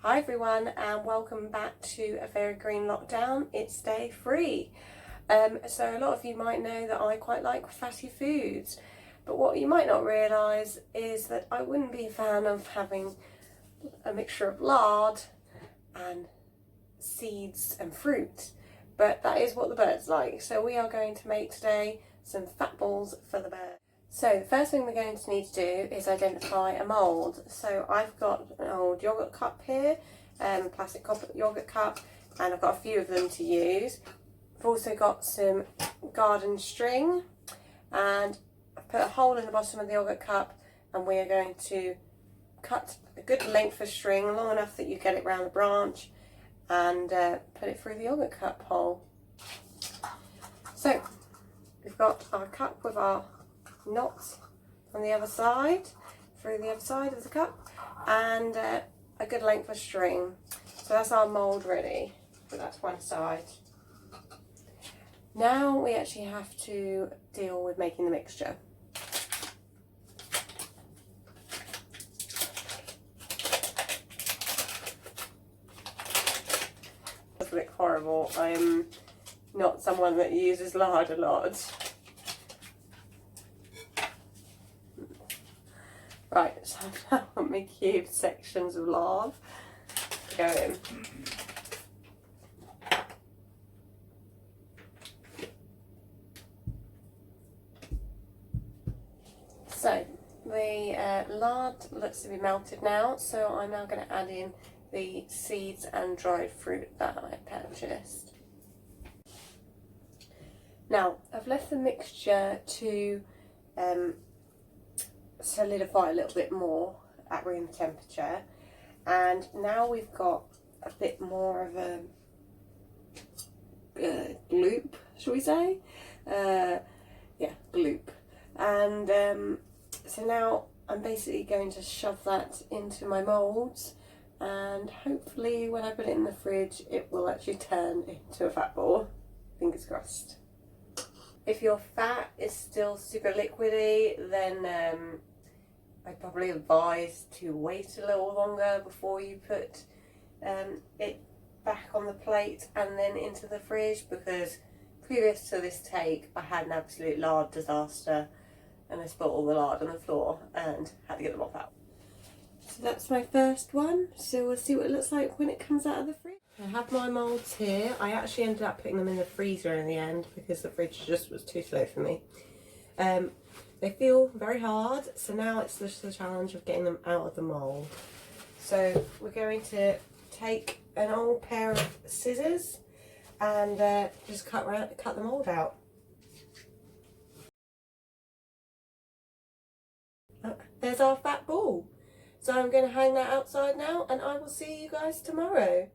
Hi everyone and welcome back to a very green lockdown. It's day 3. So a lot of you might know that I quite like fatty foods, but what you might not realise is that I wouldn't be a fan of having a mixture of lard and seeds and fruit, but that is what the birds like. So we are going to make today some fat balls for the birds. So the first thing we're going to need to do is identify a mould. So I've got an old yoghurt cup here, a plastic yoghurt cup, and I've got a few of them to use. I've also got some garden string, and I've put a hole in the bottom of the yoghurt cup, and we are going to cut a good length of string, long enough that you get it round the branch, and put it through the yoghurt cup hole. So we've got our cup with our knots on the other side, through the other side of the cup, and a good length of string. So that's our mould ready. Put that to one side. Now we actually have to deal with making the mixture. That's a bit horrible. I'm not someone that uses lard a lot. Right, so now I want my cube sections of lard to go in. So the lard looks to be melted now, so I'm now going to add in the seeds and dried fruit that I purchased. Now I've left the mixture to solidify a little bit more at room temperature, and now we've got a bit more of a gloop, shall we say? Yeah, gloop. And so now I'm basically going to shove that into my moulds, and hopefully when I put it in the fridge it will actually turn into a fat ball. Fingers crossed. If your fat is still super liquidy, then I'd probably advise to wait a little longer before you put it back on the plate and then into the fridge, because previous to this take I had an absolute lard disaster and I spilled all the lard on the floor and had to get them off out. So that's my first one, so we'll see what it looks like when it comes out of the fridge. I have my moulds here. I actually ended up putting them in the freezer in the end because the fridge just was too slow for me. They feel very hard, so now it's just the challenge of getting them out of the mould. So we're going to take an old pair of scissors and just cut the mould out. There's our fat ball. So I'm going to hang that outside now, and I will see you guys tomorrow.